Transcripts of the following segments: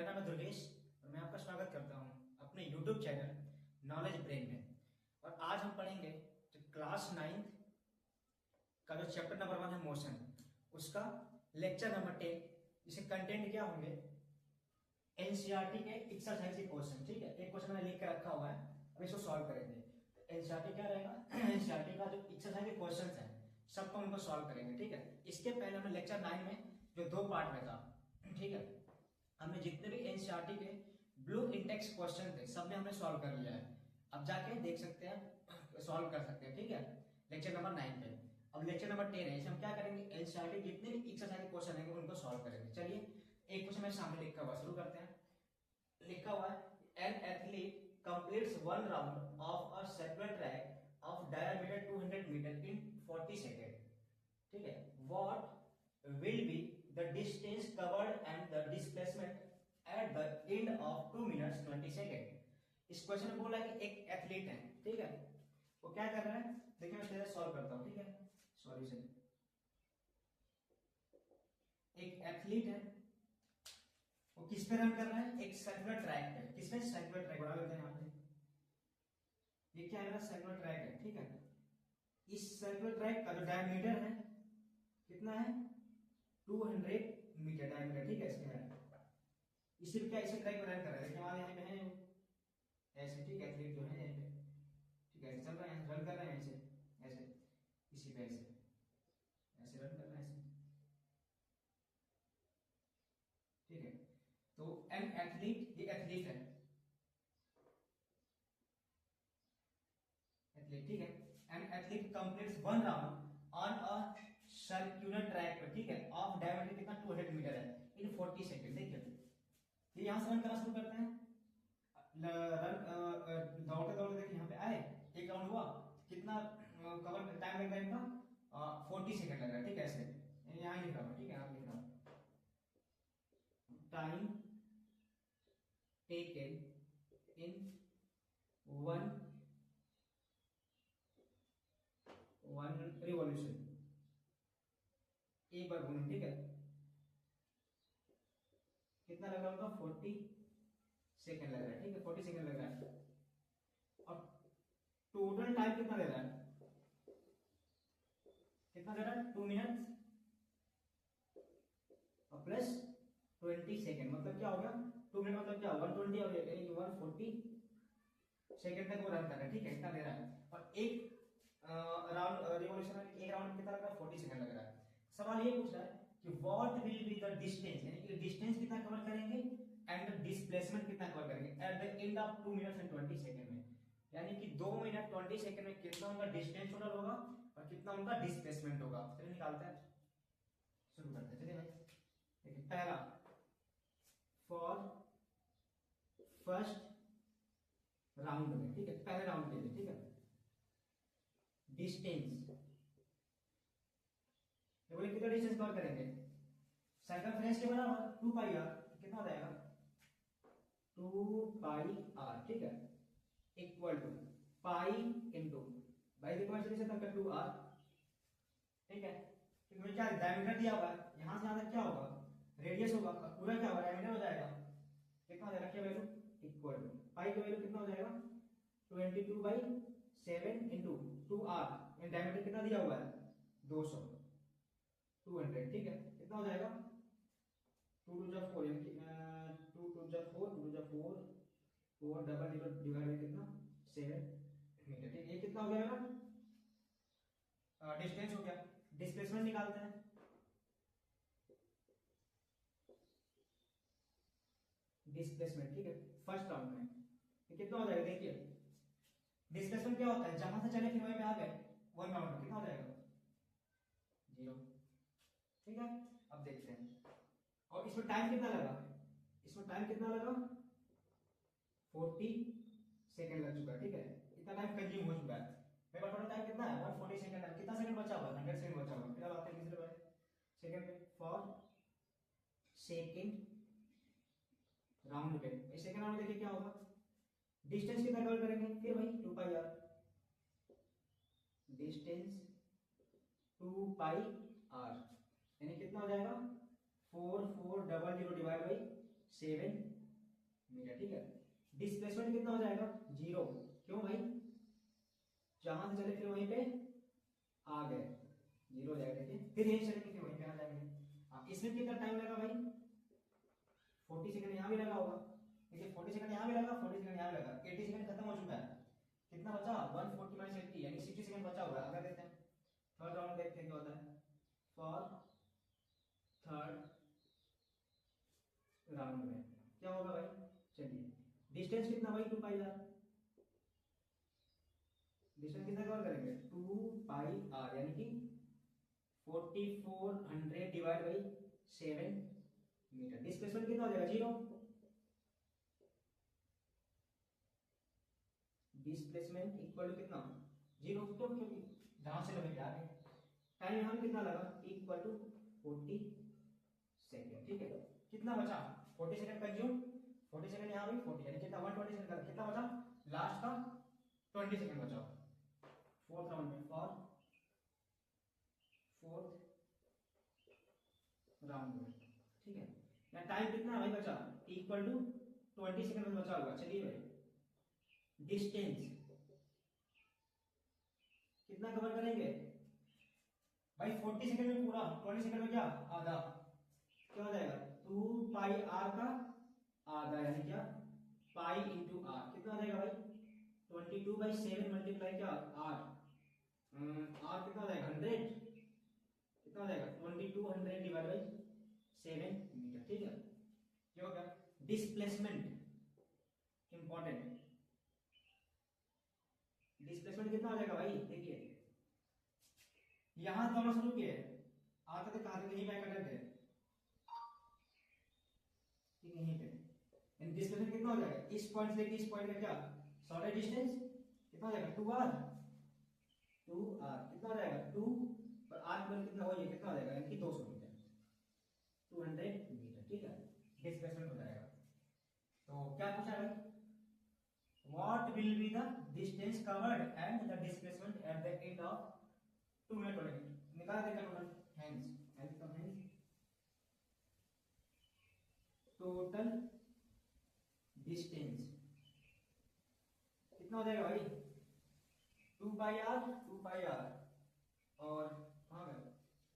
मेरा नाम है दुर्गेश और मैं आपका स्वागत करता हूं अपने YouTube चैनल नॉलेज ब्रेन में। और आज हम पढ़ेंगे जो क्लास 9 का जो चैप्टर नंबर 1 है मोशन, उसका लेक्चर नंबर 10। इसे कंटेंट क्या होंगे? एनसीईआरटी के एक्सरसाइज के क्वेश्चन। ठीक है, एक क्वेश्चन मैंने लिख के रखा हुआ है, अब इसको सॉल्व करेंगे। तो एनसीईआरटी क्या रहेगा? एनसीईआरटी का जो एक्सरसाइज के क्वेश्चन है सबको उनको सॉल्व करेंगे। ठीक है, इसके पहले हमने लेक्चर 9 में जो 2 पार्ट में था, ठीक है, हमने जितने भी एनसीईआरटी के ब्लू इंडेक्स क्वेश्चन थे सब में हमने सॉल्व कर लिया है। अब जाके देख सकते हैं, सॉल्व कर सकते हैं। ठीक है, लेक्चर नंबर 9 पे। अब लेक्चर नंबर 10 है, इसे हम क्या करेंगे? एनसीईआरटी जितने भी एक्सरसाइज क्वेश्चन हैं उनको सॉल्व करेंगे। चलिए, एक क्वेश्चन मेरे सामने लिखा हुआ, शुरू करते हैं। लिखा हुआ है, an athlete completes 1 round of a circular track of diameter 200 metre in 40 second. ठीक है, what will be the distance covered and the displacement at the end of 2 minutes 20 second। इस क्वेश्चन में बोला कि एक एथलीट है, ठीक है, वो क्या कर रहा है? देखिए मैं सीधा सॉल्व करता हूं। ठीक है, सॉल्यूशन। एक एथलीट है, वो किस पे रन कर रहा है? एक सर्कुलर ट्रैक पे। किसमें? सर्कुलर ट्रैक बना लेते हैं यहां पे। ये क्या है? मेरा सर्कुलर ट्रैक है। ठीक है, इस सर्कुलर ट्रैक का जो डायमीटर है कितना है? 200 मीटर डायमीटर। ठीक है, इसके है इसी पे क्या इसी ट्रैक पर रन कर रहा है। देखिए हमारे यहाँ पे है ऐसे, ठीक है, एथलीट जो है यहाँ पे, ठीक है, चल रहा है, रन कर रहे हैं ऐसे ऐसे, इसी पे ऐसे ऐसे रन कर रहे हैं ऐसे। ठीक है, तो एन एथलीट, ये एथलीट है, एथलीट। ठीक है, an athlete completes 1 round on a circular track पर, ठीक है, ऑफ डायमीटर कितना? 200 मीटर है, इन 40 सेकंड। देखिए ये यहां से रन करना शुरू करते हैं। रन दौड़ते दौड़ते देखिए यहाँ पे आए, एक राउंड हुआ, कितना कवर टाइम लग रहा है इनका? 40 सेकंड लग रहा है। ठीक है, ऐसे यहां लिख रहा हूं। ठीक है, आप लिख रहा हूं, time taken in one revolution, एक बार घूमने। ठीक है, कितना लग रहा होगा? 40 सेकेंड लग रहा है। ठीक है, 40 सेकेंड लग रहा है। और टोटल टाइम कितना दे रहा है? कितना दे रहा है? 2 मिनट और प्लस 20 सेकेंड, मतलब क्या हो गया? 2 मिनट मतलब क्या? 120 और 140 सेकेंड तक वो रन कर रहा है। ठीक है, इतना दे रहा है। और एक राउंड रिवॉल्यूशन में, एक राउंड में कितना लग रहा है? 40 सेकंड लग रहा है। सवाल ये पूछ रहा है कि what will be the distance, यानी कि डिस्टेंस कितना कवर करेंगे एंड डिस्प्लेसमेंट कितना कवर करेंगे at the end of 2 minutes and 20 second में। यानी कि 2 मिनट 20 सेकंड में कितना उनका डिस्टेंस टोटल होगा और कितना उनका डिस्प्लेसमेंट होगा। चलिए निकालते हैं, शुरू करते हैं। चलिए भाई, देखिए पहला, फॉर फर्स्ट राउंड में, ठीक है, पहले राउंड के लिए, ठीक है, डिस्टेंस बोले कितना डिस्टेंस कवर करेंगे? सर्कमफ्रेंस के बराबर 2 पाई आर, कितना हो जाएगा? 2 पाई आर। ठीक है, equal to pi into by से तक का 2 आर। ठीक है, तो मुझे क्या डायमीटर दिया हुआ है, यहां से यहां तक क्या होगा? रेडियस होगा, पूरा क्या होगा? डायमीटर हो जाएगा। कितना हो जाएगा? क्या वैल्यू? इक्वल टू पाई की वैल्यू कितना हो जाएगा? 22/7 इंटू 2 आर। डायमीटर कितना दिया हुआ है? 200, 200। ठीक है, कितना हो जाएगा? 2 टू जा 4, यानी कि 2 टू जा 4, 2 टू जा 4, 4 डबल 0 डिवाइड बाय कितना? 7 मीटर। ठीक है, ये कितना हो गया? डिस्टेंस हो गया। डिस्प्लेसमेंट निकालते हैं। डिस्प्लेसमेंट, ठीक है, फर्स्ट राउंड में ये कितना हो जाएगा? देखिए डिस्प्लेसमेंट क्या होता है? जहां से चले फिर वहीं पे आ गए, 1 राउंड में कितना हो जाएगा? 0। ठीक है, अब देखते हैं। और इसमें टाइम कितना लगा? इसमें टाइम कितना लगा? 40 सेकंड लग चुका है। ठीक है, इतना टाइम कंज्यूम हो चुका है। मेरे पास टाइम कितना है? 140 सेकंड है। कितना सेकंड बचा हुआ है? 100 सेकंड बचा हुआ है। फिर अब आते हैं तीसरे बार सेकंड पे, फॉर सेकंड राउंड पे। इस सेकंड राउंड देखिए क्या होगा? डिस्टेंस कितना कवर करेंगे? फिर वही 2 पाई आर, डिस्टेंस 2 पाई आर, यानी कितना हो जाएगा? 4400 डिवाइड बाई 7 मीटर, ठीक है। डिस्प्लेसमेंट कितना हो जाएगा 0, क्यों भाई, जहां से चले फिर वहीं पे आ गए, 0 हो जाएगा, देखिए फिर यहीं चलेंगे फिर वहीं पे आ जाएंगे। हाँ, इसमें कितना टाइम लगा भाई, 40 सेकंड यहाँ भी लगा होगा, देखिए 40 सेकंड यहाँ भी लगा, 40 सेकंड यहाँ भी लगा, 80 सेकंड खत्म हो चुका है, कितना बचा 140 माइनस 80 यानी 60 सेकंड बचा हुआ है। अगर देखते हैं थर्ड राउंड, देखते हैं क्या होता है फॉर थर्ड राउंड में क्या होगा भाई। चलिए डिस्टेंस कितना भाई 2 पाई आर, डिस्टेंस कितना कवर करेंगे 2 पाई आर यानी कि 4400 डिवाइड बाई 7 मीटर। डिस्प्लेसमेंट कितना हो जाएगा 0, डिस्प्लेसमेंट इक्वल टू कितना 0, क्योंकि जहां से लगे आ गए। टाइम यहाँ कितना लगा इक्वल टू 40 सेकेंड, ठीक है। कितना बचा 40 सेकंड कंज्यूम, 40 सेकंड यहाँ भी 40 यानी कितना 120 सेकंड का कितना बचा, लास्ट का 20 सेकंड बचा फोर्थ राउंड में, फॉर फोर्थ राउंड में, ठीक है। यहाँ टाइम कितना भाई बचा इक्वल टू 20 सेकंड में बचा हुआ। चलिए भाई डिस्टेंस कितना कवर करेंगे भाई 40 सेकंड में पूरा, 20 सेकंड में क्या आधा, क्या हो जाएगा 2 पाई आर का आधा यानी क्या पाई इंटू आर, कितना हो जाएगा भाई 22/7 मल्टीप्लाई क्या आर, आर कितना हो जाएगा 100, कितना हो जाएगा 2200 डिवाइड बाई 7 मीटर, ठीक है। क्या हो गया डिस्प्लेसमेंट, इंपॉर्टेंट, डिस्प्लेसमेंट कितना हो जाएगा भाई, देखिए यहां दोनों शुरू किए आते थे कहां से, यहीं पे कटर थे, ठीक है, यहीं पे डिस्प्लेसमेंट कितना हो जाएगा इस पॉइंट से लेके इस पॉइंट का क्या शॉर्टेज डिस्टेंस कितना हो जाएगा 2r, 2r कितना हो जाएगा 2 और r इक्वल कितना हो जाएगा, कितना हो जाएगा यानी कि 200 मीटर, 200 मीटर, ठीक है। डिस्प्लेसमेंट हो जाएगा। तो क्या पूछा है what will be the distance covered and the displacement at the end of 2 minute 20 minutes, निकाल देगा total hands and come hands, total distance कितना हो जाएगा भाई 2 पाई आर और कहाँ गया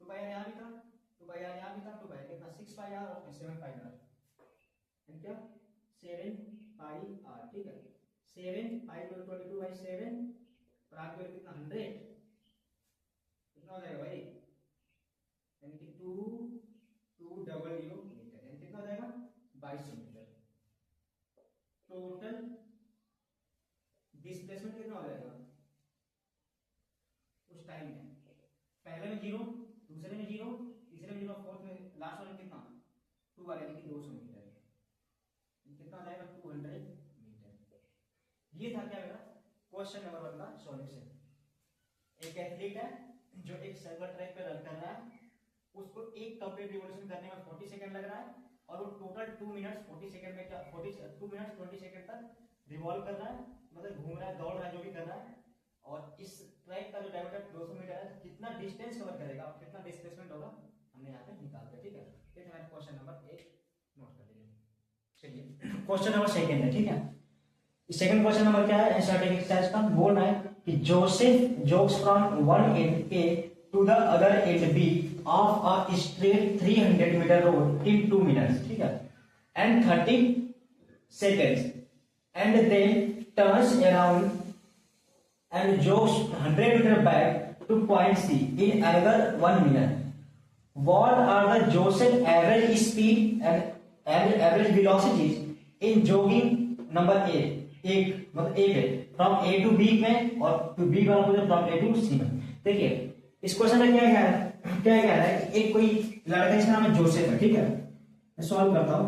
2 पाई आर यहाँ भी था, 2 पाई आर यहाँ भी था, 2 पाई कितना 6 पाई आर और 7 पाई आर यानी क्या 7 पाई आर, ठीक है। 7 पाई 22/7 और आगे कितना 100, कितना हो जाएगा भाई यानी कि 200 मीटर यानी कितना हो जाएगा 2200 मीटर। टोटल डिस्प्लेसमेंट कितना हो जाएगा उस टाइम में, पहले में 0, दूसरे में 0, तीसरे में 0, फोर्थ में लास्ट वाले कितना 2 यानी कि 200 मीटर, कितना हो जाएगा 200 मीटर। ये था क्या मेरा क्वेश्चन नंबर 1 का सॉल्यूशन। एक एथलीट है जो एक सर्वर ट्रैक पे रन कर रहा है, उसको एक कंप्लीट रिवॉल्यूशन करने में 40 सेकंड लग रहा है और वो टोटल 2 मिनट्स 40 सेकंड में क्या 2 मिनट्स 20 सेकंड तक रिवॉल्व कर रहा है, मतलब घूम रहा है, दौड़ रहा है, जो भी कर रहा है। और इस ट्रैक का जो डायमीटर 200 मीटर है, कितना डिस्टेंस कवर करेगा और कितना डिस्प्लेसमेंट होगा हमने यहाँ पे निकाल दिया, ठीक है। ये हमारा क्वेश्चन नंबर 1 नोट कर लीजिए। चलिए क्वेश्चन नंबर 2 है, ठीक है। सेकंड क्वेश्चन नंबर क्या है एनसीईआरटी एक्सरसाइज का, बोल रहा है कि Joseph jogs from one end A to the other end B of a straight 300 metre road in 2 minutes, ठीक है, and 30 seconds, and then turns around and jogs 100 meter back to point C in another 1 minute. What are the Joseph average speed and average velocities in jogging number A? एक मतलब एक है from A to B में और to B वाला मतलब from A to C में। देखिए इस क्वेश्चन में क्या कह रहा है कि एक कोई लड़का जिसका नाम है जोसेफ है, ठीक है, मैं सॉल्व करता हूँ।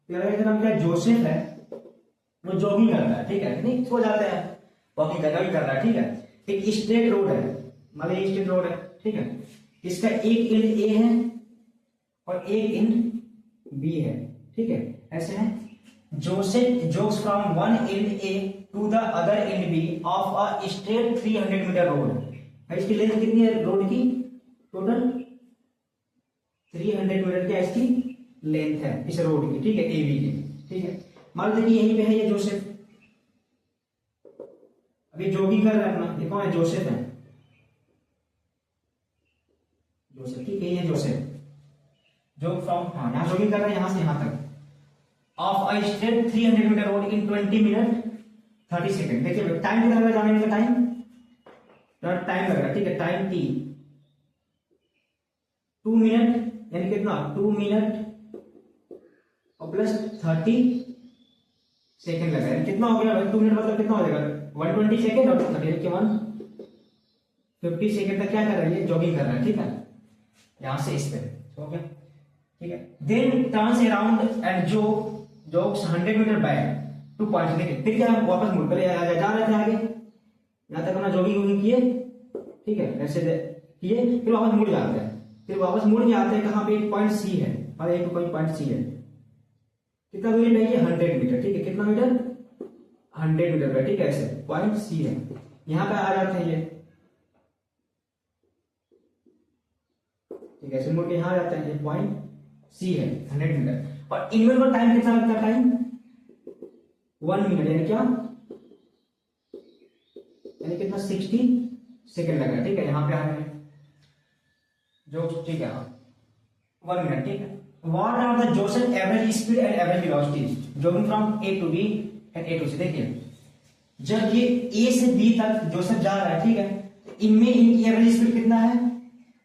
लड़का जिसका नाम क्या है जोसेफ है, वो जॉगिंग कर रहा है, ठीक है, नहीं सो जाते हैं, वॉकिंग करना भी कर रहा है, ठीक है। एक स्ट्रेट रोड है, मतलब ये स्ट्रेट रोड है, ठीक है, इसका एक एंड ए है और एक एंड बी है, ठीक है, ऐसे है। Joseph jogs from one end A to the other end B of a straight 300 metre road. इसकी लेंथ कितनी है रोड की, टोटल 300 मीटर की इसकी लेंथ है इस रोड की, ठीक है, ए बी की, ठीक है। मान लो देखिए यहीं पे है ये जोसेफ, अभी जॉगिंग कर रहा है अपना, ये कौन है? जोसेफ है, जोसेफ, ठीक है ये जोसेफ जो फ्रॉम, हाँ यहाँ जॉगिंग कर रहा है यहाँ से यहाँ तक, of a straight 300 metre road in 20 minute 30 second. देखिए टाइम कितना लगा जाने का टाइम, टाइम लग रहा है, ठीक है, टाइम टी 2 मिनट, यानी कितना 2 मिनट और प्लस 30 सेकंड लगा है, कितना हो गया भाई? 2 मिनट मतलब कितना हो जाएगा? 120 सेकंड और 30 150 सेकंड तक क्या कर रहा है? ये जॉगिंग कर रहा है, ठीक है, यहां से इस पे हो गया, ठीक है। Then turns around and jogs 100 metre back to point, देखिए फिर क्या वापस मुड़ कर जा रहे थे आगे, यहां तक अपना जॉगिंग किए, ठीक है, ऐसे किए, फिर वापस मुड़ जाते हैं, फिर वापस मुड़ जाते हैं कहां पे? एक पॉइंट सी है, और एक कोई पॉइंट सी है, कितना दूरी पे? 100 मीटर, ठीक है, कितना मीटर? 100 मीटर पे, ठीक है, ऐसे पॉइंट सी है, यहां पे आ जाते हैं ये, ठीक है, ऐसे मुड़ के यहां आ जाते हैं, ये पॉइंट सी है 100 मीटर, और इनमें का टाइम कितना लगता है? टाइम 1 मिनट, यानी क्या, यानी कितना 60 सेकंड लगा, ठीक है, यहां पे आ रहे हैं जो, ठीक है, 1 मिनट, ठीक है। What are the Joseph average speed and average velocity jogging from A to B and A to C? देखिए जब ये A से B तक जोसेफ जा रहा है, ठीक है, तो इनमें इनकी एवरेज स्पीड कितना है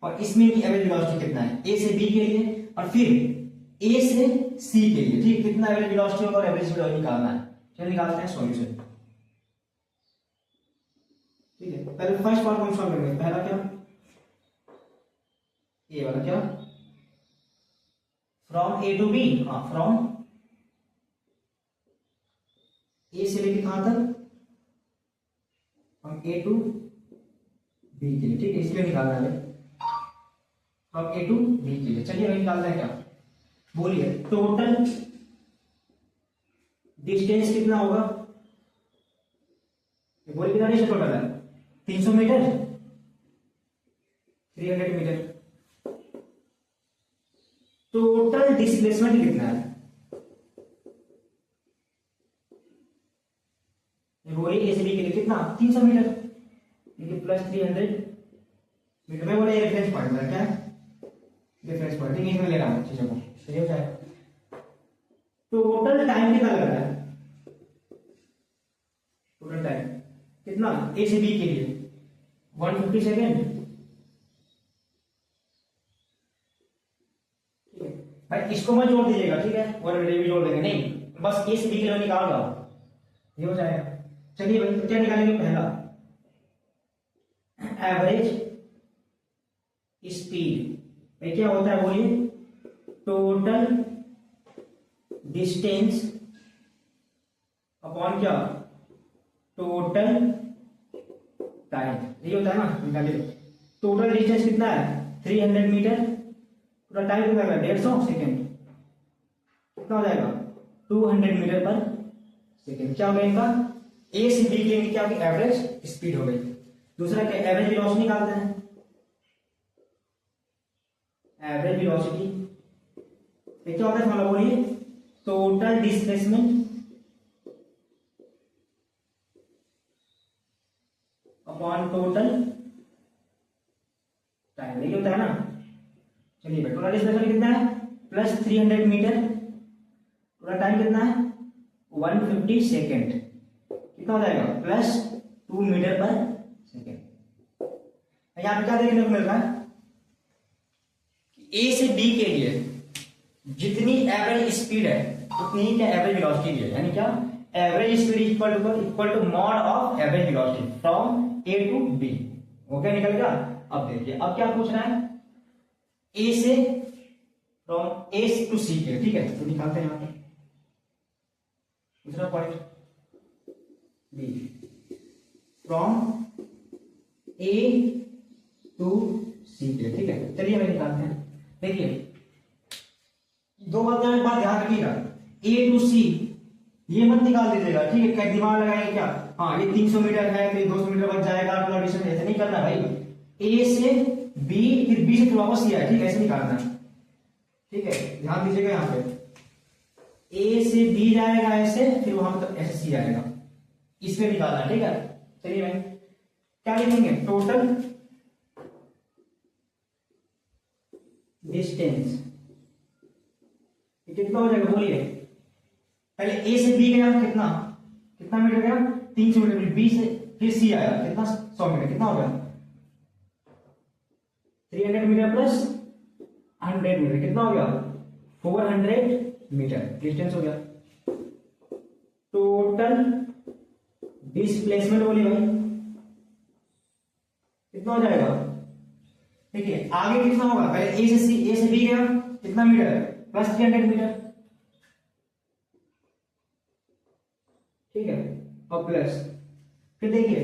और इसमें इनकी एवरेज वेलोसिटी कितना है? A से B के लिए और फिर A से C के लिए, ठीक, कितना एवरेज वेलोसिटी होगा और एवरेज स्पीड निकालना है। चलिए निकालते हैं सॉल्यूशन, ठीक है। पहले फर्स्ट पार्ट कौन सॉल्व करेंगे? पहला क्या, ए वाला क्या, फ्रॉम ए टू बी, हाँ फ्रॉम ए से लेके कहां तक? फ्रॉम ए टू बी के लिए, ठीक है, इसलिए निकालना है फ्रॉम ए टू बी के लिए। चलिए वही निकालना है, क्या बोलिए? टोटल डिस्टेंस कितना होगा? बोलिए कितना डिस्टेंस टोटल है? 300 मीटर, 300 मीटर। टोटल डिस्प्लेसमेंट कितना है? बोलिए ए से बी के लिए कितना? 300 मीटर, प्लस 300 मीटर में। बोले रेफरेंस पॉइंट है, क्या रेफरेंस पॉइंट, ठीक है, इसमें ले रहा हूं चीजों को, सही हो जाए। टोटल टाइम कितना लग रहा है? टोटल टाइम कितना ए से बी के लिए? 150 सेकेंड, ठीक है भाई, इसको मत जोड़ दीजिएगा, ठीक है, और भी जोड़ देंगे नहीं, बस ए से बी के लिए निकाल दो, ये हो जाएगा। चलिए भाई क्या निकालेंगे? पहला एवरेज स्पीड, क्या होता है बोलिए? टोटल डिस्टेंस अपॉन क्या? टोटल टाइम, ये होता है ना, निकालिए। टोटल डिस्टेंस कितना है? 300 मीटर, टोटल टाइम कितना है? 150 सेकेंड, कितना हो जाएगा? 200 मीटर पर सेकेंड। क्या हो गया इनका? ए से बी के लिए क्या होगी? एवरेज स्पीड हो गई। दूसरा क्या? एवरेज वेलोसिटी निकालते हैं, एवरेज वेलोसिटी क्या होता है? फॉलो बोलिए, total displacement upon total time, ये होता है ना। चलिए भाई टोटल डिस्प्लेसमेंट कितना है? प्लस 300 मीटर, टोटल टाइम कितना है? 150 सेकेंड, कितना हो जाएगा? प्लस 2 मीटर पर सेकेंड। यहां पे क्या देखने को मिल रहा है? ए से बी के लिए जितनी एवरेज स्पीड है उतनी ही क्या एवरेज वेलोसिटी भी है, यानी क्या? Average speed equal to mod of average velocity from A to B. Okay, निकल गया। अब देखिए अब क्या पूछ रहा है? ए से फ्रॉम ए टू सी के, ठीक है, तो निकालते हैं यहां पे दूसरा point B, from A to C के, ठीक है। चलिए हमें निकालते हैं। देखिए दो बात ध्यान रखिएगा, ए टू सी ये मत निकाल दीजिएगा, ठीक है, क्या दिमाग लगाएंगे क्या? हाँ ये 300 मीटर है तो 200 मीटर बच जाएगा, ऐसे नहीं करना भाई। ए से बी, फिर बी से फिर वापस ये है, ठीक है, ऐसे निकालना, ठीक है, ध्यान दीजिएगा यहाँ पे। ए से बी जाएगा ऐसे, फिर वहां पर ऐसे सी आएगा, इसमें निकालना, ठीक है। चलिए भाई क्या लिखेंगे, टोटल डिस्टेंस कितना हो जाएगा बोलिए। पहले ए से बी गया कितना, कितना मीटर गया 300 मीटर, बी से फिर सी आया कितना 100 मीटर, कितना हो गया 300 मीटर प्लस 100 मीटर, कितना हो गया 400 मीटर डिस्टेंस हो गया। टोटल डिस्प्लेसमेंट बोलिए भाई कितना हो जाएगा। देखिए आगे कितना होगा, पहले ए से बी गया कितना मीटर प्लस 300 मीटर, ठीक है, और प्लस फिर देखिए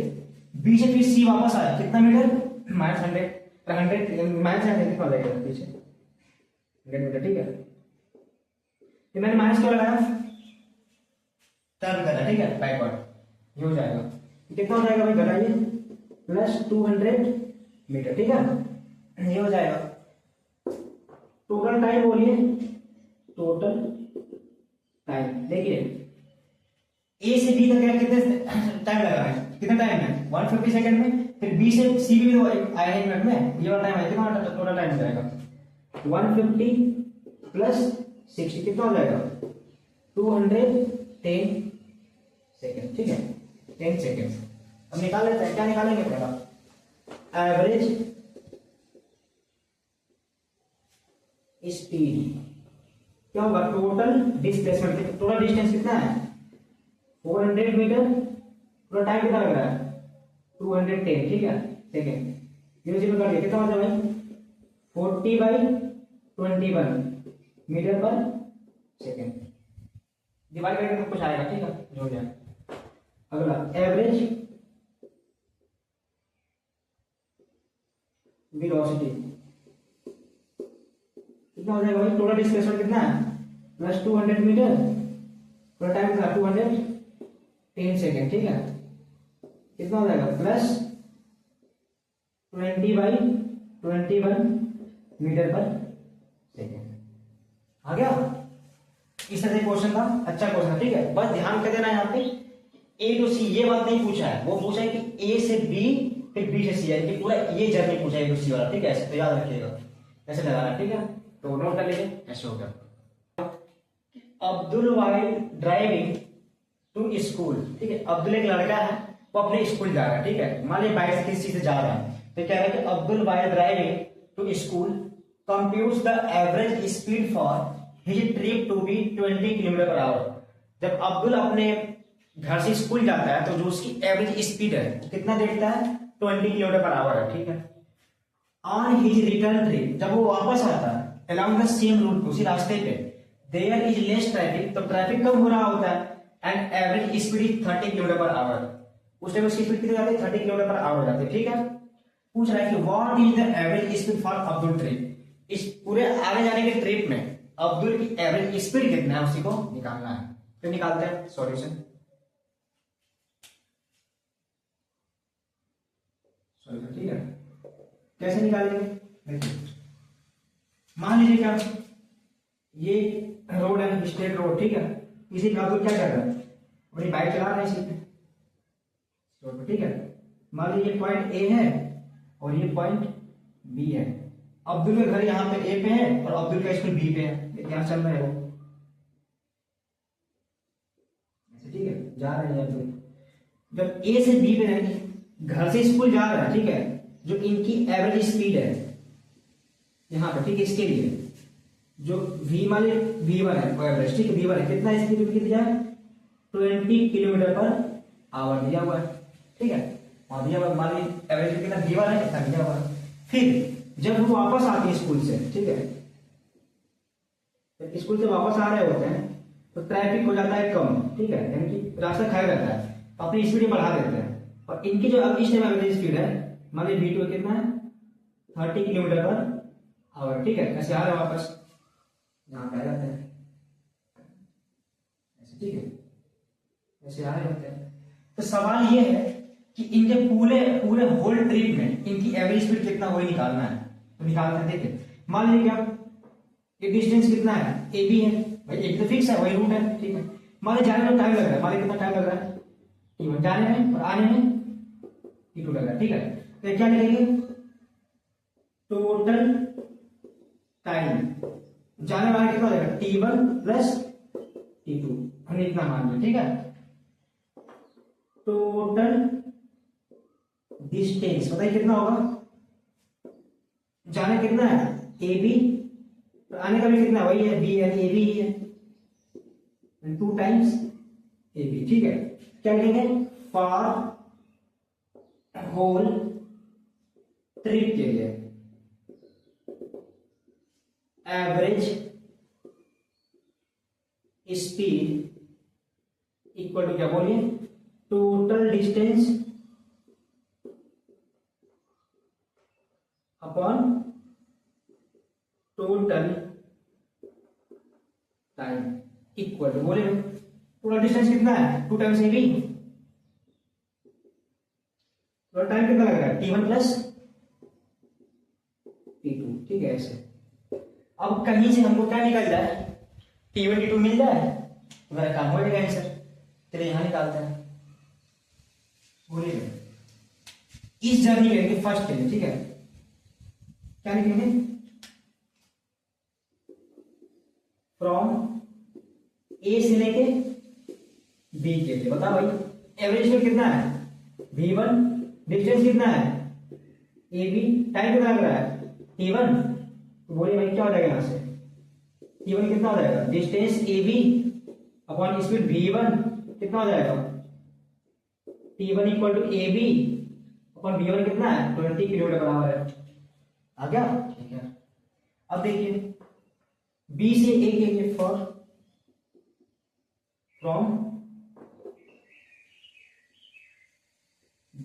बी से फिर सी वापस आया कितना मीटर -100 माइनस 100 कितना हो जाएगा पीछे 100 मीटर, ठीक है। ये मैंने माइनस क्यों लगाया, टर्न करा, ठीक है, बैकवर्ड, ये हो जाएगा कितना हो जाएगा भाई घटाइए प्लस 200 मीटर, ठीक है, ये हो जाएगा। टोटल टाइम बोलिए, टोटल टाइम देखिए ए से बी तक कितने टाइम लगा है, कितना टाइम है 150 सेकंड में, फिर बी से सी भी तो आया है मिनट में, ये वाला टाइम है कितना टोटल टाइम जाएगा 150 प्लस 60 कितना हो जाएगा 210 सेकंड, ठीक है 10 सेकंड। अब निकाल लेते हैं, क्या निकालेंगे पहला एवरेज स्पीड, क्या होगा टोटल डिस्प्लेसमेंट, टोटल डिस्टेंस कितना है 400 मीटर, पूरा टाइम कितना लग रहा है 210, ठीक है सेकेंड, 0 कर दिया कितना हो जाएगा भाई 40/21 मीटर पर सेकेंड, डिवाइड करके तो कुछ आएगा, ठीक है जो जाए। अगला एवरेज वेलोसिटी कितना हो जाएगा भाई, टोटल डिस्प्लेसमेंट कितना है प्लस 200 मीटर, पूरा टाइम था 210 सेकेंड, ठीक है, कितना हो जाएगा प्लस 20/21 मीटर पर सेकेंड। आ गया, इस तरह क्वेश्चन था, अच्छा क्वेश्चन, ठीक है। बस ध्यान कर देना यहाँ पे ए टू सी ये बात नहीं पूछा है, वो पूछा है कि ए से बी फिर बी से सी है, कि पूरा ये जर्नी पूछा है ए टू सी वाला, ठीक है, ऐसे तो याद रखिएगा, ऐसे लगाना, ठीक है, तो नोट कर लीजिए, ऐसे हो गया। Abdul Wahid driving to school, ठीक है, अब्दुल एक लड़का है, वो अपने स्कूल जा रहा है, ठीक है, मान लीजिए बाइक से किसी से जा रहा है, तो कह रहा है कि Abdul Wahid driving to school computes the average speed for his trip to be 20 kilometre per hour. जब अब्दुल अपने घर से स्कूल जाता है तो जो उसकी एवरेज स्पीड है वो कितना देखता है 20 किलोमीटर पर आवर है, ठीक है। ऑन हिज रिटर्न ट्रिप, जब वो वापस आता है अलोंग द सेम रूट, उसी रास्ते पे, देयर इज लेस ट्रैफिक, तो ट्रैफिक कम हो रहा होता है, and average speed is 30 kilometre per our, उस टाइम उसकी स्पीड कितनी जाती है 30 किलोमीटर पर आवर जाती है, ठीक है। पूछ रहा है कि what is the average speed for Abdul trip, इस पूरे आने जाने के ट्रिप में अब्दुल की एवरेज स्पीड कितना है उसी को निकालना है, तो निकालते हैं सॉल्यूशन। ठीक है, कैसे निकालेंगे देखिए, मान लीजिए क्या ये रोड है स्टेट रोड, ठीक है, इसी का अब्दुल क्या कर रहा है अपनी बाइक चला रहा है इसी पे, ठीक है। मान लीजिए पॉइंट ए है और ये पॉइंट बी है, अब्दुल का घर यहाँ पे ए पे है और अब्दुल का स्कूल बी पे है, क्या चल रहा है वो, ठीक है, जा रहे हैं अब्दुल, जब ए से बी पे रहेंगे, घर से स्कूल जा रहा है, ठीक है, जो इनकी एवरेज स्पीड है यहाँ पे, ठीक है, इसके लिए जो v माने v1 है वो एवरेज, ठीक है, v1 है कितना स्पीड पे दिया है 20 किलोमीटर पर आवर दिया हुआ है, ठीक है, और दिया हुआ मान लीजिए एवरेज कितना v1 है कितना दिया हुआ है। फिर जब वो वापस आते हैं स्कूल से, ठीक है, जब स्कूल से वापस आ रहे होते हैं तो ट्रैफिक हो जाता है कम, ठीक है, यानी कि रास्ता खाली रहता है, तो अपनी स्पीड बढ़ा देते हैं, और इनकी जो अब इस टाइम एवरेज स्पीड है मान लीजिए v2 कितना है 30 किलोमीटर पर आवर, ठीक है, ऐसे आ रहे वापस यहाँ पे आ जाते हैं ऐसे, ठीक है, ऐसे आ रहे होते हैं। तो सवाल ये है कि इनके पूरे पूरे होल ट्रिप में इनकी एवरेज स्पीड कितना वही निकालना है, तो निकालते हैं। देखिए मान लीजिए क्या ये डिस्टेंस कितना है, ए बी है भाई, एक तो फिक्स है, वही रूट है, ठीक है। मान जाने में टाइम लग रहा है, मान कितना टाइम लग रहा है, T1 जाने में और आने में T2 लग रहा है, ठीक है। तो क्या लिखेंगे, टोटल टाइम जाने वाला कितना हो जाएगा, T1 प्लस T2, हमने इतना मान लिया, ठीक है। टोटल डिस्टेंस बताइए कितना होगा, जाने कितना है ए बी, आने का भी कितना वही है बी, यानी ए बी ही है, 2 टाइम्स ए बी, ठीक है। क्या लिखेंगे, फॉर होल ट्रिप के लिए एवरेज स्पीड इक्वल टू क्या बोलिए, total distance upon total time equal to, बोले टोटल डिस्टेंस कितना है 2 times A B, total time कितना लग रहा है T1 प्लस T2, ठीक है। ऐसे अब कहीं से हमको क्या निकल जाए, T1 T2 मिल जाए तो मेरा काम हो जाएगा आंसर। चलिए यहां निकालते हैं, बोलिए इस जर्नी लेंगे फर्स्ट के लिए, ठीक है। क्या लिखेंगे, फ्रॉम ए से लेके बी के लिए, बताओ भाई एवरेज स्पीड कितना है v1, डिस्टेंस कितना है ए बी, टाइम कितना लग रहा है T1, तो बोलिए भाई क्या हो जाएगा यहां से, T1 कितना हो जाएगा, distance A B upon speed v1 कितना हो जाएगा, T1 equal to A B upon v1 कितना है 20 किलोमीटर बराबर है, आ गया, ठीक है। अब देखिए बी से ए के लिए फॉर फ्रॉम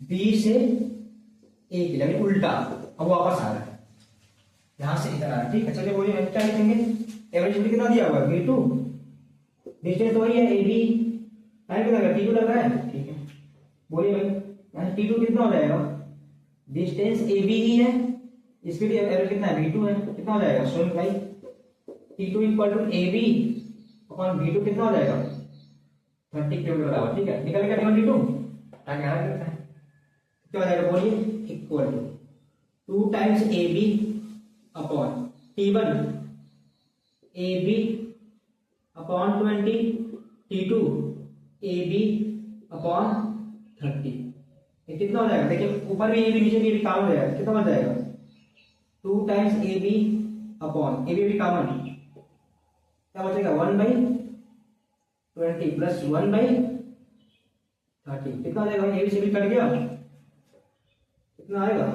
बी से ए के लिए उल्टा, अब वापस आ रहा है यहां से इधर आ रहा है, ठीक है। चलिए बोलिए क्या लिखेंगे, एवरेज स्पीड कितना दिया हुआ है v2, डिस्टेंस तो वही है ए बी, टाइम कितना लगा T2 लग रहा है, ठीक है। बोलिए भाई T2 कितना हो जाएगा, डिस्टेंस ए बी ही है, स्पीड एवरेज कितना है v2 है, कितना हो जाएगा स्वयं भाई, T2 equal to A B upon v2 कितना हो जाएगा 30 किलोमीटर बराबर, ठीक है। निकल गया T1 T2, ताकि आगे करता है क्या हो जाएगा, बोलिए equal to 2 times A B upon T1 A B upon 20, T2 A B upon 30, ये कितना हो जाएगा, देखिए ऊपर भी ए बी नीचे भी काम हो जाएगा, कितना हो जाएगा 2 times A B upon A B common, क्या बचेगा 1/20 प्लस 1/30, कितना आ जाएगा, ए बी से भी कट गया, कितना आएगा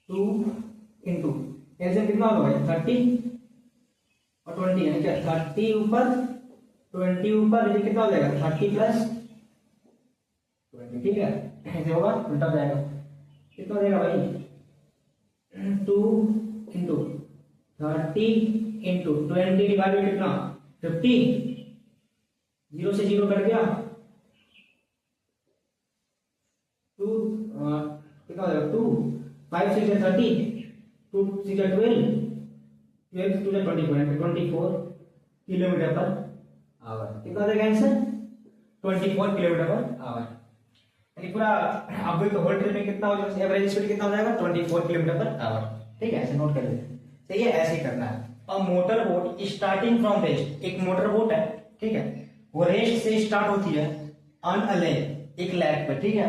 2 इंटू ऐसे कितना होगा भाई 30 और 20, यानी क्या 30 ऊपर 20 ऊपर, ये कितना हो जाएगा 30 प्लस 20, ठीक है। ऐसे होगा उल्टा जाएगा, कितना हो जाएगा भाई 2 इंटू 30 इंटू 20 डिवाइड बाई कितना 50, 0 से 0 कट गया, 2 कितना हो जाएगा 2, 5 6 30, 2 6 12, 12 2 24 किलोमीटर पर आवर, कितना हो जाएगा आंसर 24 किलोमीटर पर आवर, यानी पूरा आप तो होल ट्रिप में कितना हो जाएगा, एवरेज स्पीड कितना हो जाएगा 24 किलोमीटर पर आवर, ठीक है। ऐसे नोट कर लेते हैं, सही है, ऐसे ही करना है। A motor boat starting from rest, एक मोटर बोट है, ठीक है, वो रेस्ट से स्टार्ट होती है ऑन अ लेक, एक लेक पर, ठीक है,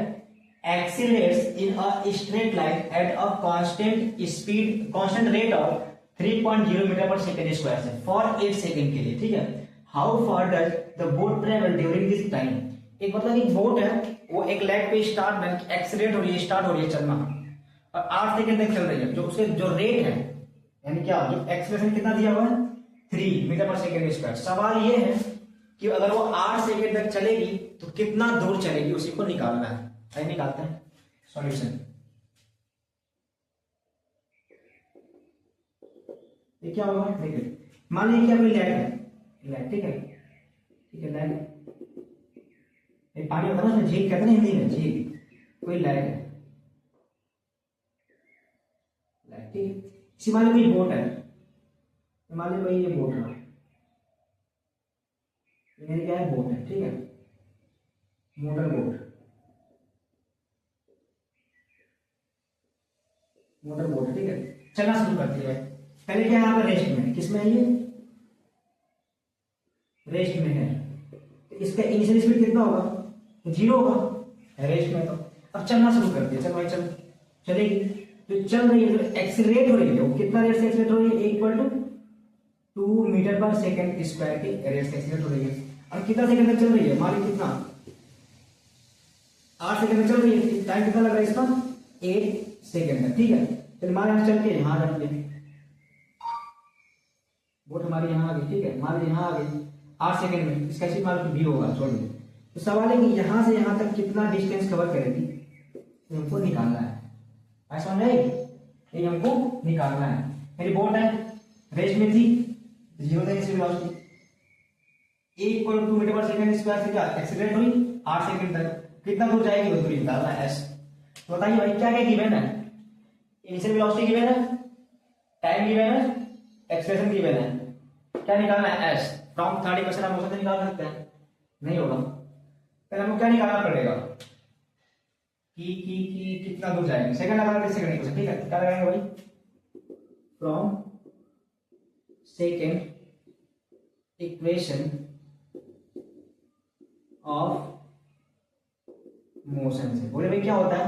accelerates in a straight line at a constant speed, constant rate of 3.0 metre पर सेकंड स्क्वायर से फॉर 8 सेकंड के लिए, ठीक है। How far does the boat travel during this time, एक मतलब एक बोट है वो एक लेक पे स्टार्ट एक्सीलरेट हो रही है, स्टार्ट हो रही है चलना और 8 सेकंड तक चल रही है, जो उसके जो रेट है यानी क्या जो एक्सीलरेशन कितना दिया हुआ है 3 मीटर पर सेकंड स्क्वायर। सवाल ये है कि अगर वो 8 सेकंड तक चलेगी तो कितना दूर चलेगी, उसी को निकालना है। आइए निकालते हैं सॉल्यूशन। ये क्या होगा, देखिए मान लीजिए कि अपनी लैग है, लैग, ठीक है, ठीक है, लैग एक पानी होता है ना, झील कहते हैं हिंदी में, झील, कोई लैग है, लैग, ठीक है। इसी मान लीजिए बोट है, मान लीजिए भाई ये बोट है, ये क्या है, बोट है, ठीक है, मोटर बोट, मोटर बोट, ठीक है। चलना शुरू करती है। पहले क्या है यहाँ पर रेस्ट में, किसमें है ये, रेस्ट में है, तो इसका इनिशियल स्पीड कितना होगा, तो 0 होगा रेस्ट में। तो अब चलना शुरू करती है, चल भाई चल, चलेगी, जो चल रही है, जो एक्सीलरेट हो रही है, वो कितना रेट से एक्सीलरेट हो रही है, इक्वल टू 2 मीटर पर सेकंड स्क्वायर के रेट से एक्सीलरेट हो रही है। अब कितना सेकंड तक चल रही है, मान लीजिए कितना, 8 सेकंड तक चल रही है, टाइम कितना लग रहा है इसका, 8 सेकंड तक, ठीक है। चलिए मान यहाँ चल के यहाँ आ जाइए, बोट हमारी यहाँ आ गई, ठीक है, मान लीजिए यहाँ आ गई 8 सेकंड में, इसका स्पीड मान लीजिए 0 होगा, छोड़िए। तो सवाल है कि यहाँ से यहाँ तक कितना डिस्टेंस कवर करेगी, ये हमको निकालना है, ऐसा नहीं, ये हमको निकालना है। मेरी बोट है, रेस्ट में थी, 0 तक speed velocity, equal to 2 metre पर सेकंड स्क्वायर से क्या एक्सीलरेट हुई 8 सेकंड तक, कितना दूर जाएगी वो दूरी निकालना है एस। तो बताइए भाई क्या क्या गिवन है, इनिशियल वेलोसिटी गिवन है, टाइम गिवन है, एक्सेलरेशन गिवन है, क्या निकालना है एस। फ्रॉम 30% आप मोशन से निकाल सकते हैं, नहीं होगा, पहले हमको क्या निकालना पड़ेगा कि कितना दूर जाएंगे, सेकंड लगाना, सेकंड इक्वेशन, ठीक है, क्या लगाएंगे भाई, from second equation of motion से बोले भाई क्या होता है,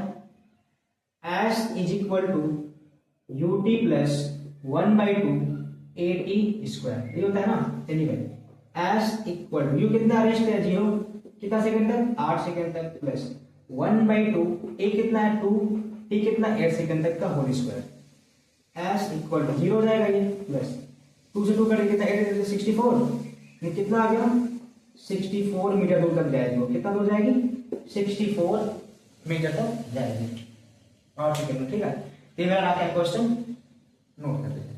S is equal to U T plus 1/2 AT square, ये होता है ना। चलिए भाई एस इक्वल टू, यू कितना रेस्ट है 0, कितना सेकंड तक, 8 सेकंड तक, प्लस 1/2, ए कितना है 2, टी कितना 8 सेकंड तक का whole square, S equal to 0 हो जाएगा ये, प्लस 2 से 2 करेंगे कितना, 8 से 64, ये कितना आ गया 64 मीटर दूर तक जाएगी, वो कितना दूर जाएगी 64 मीटर तक जाएगी 8 सेकंड में, ठीक है। तो ये मेरा क्वेश्चन नोट कर देते हैं।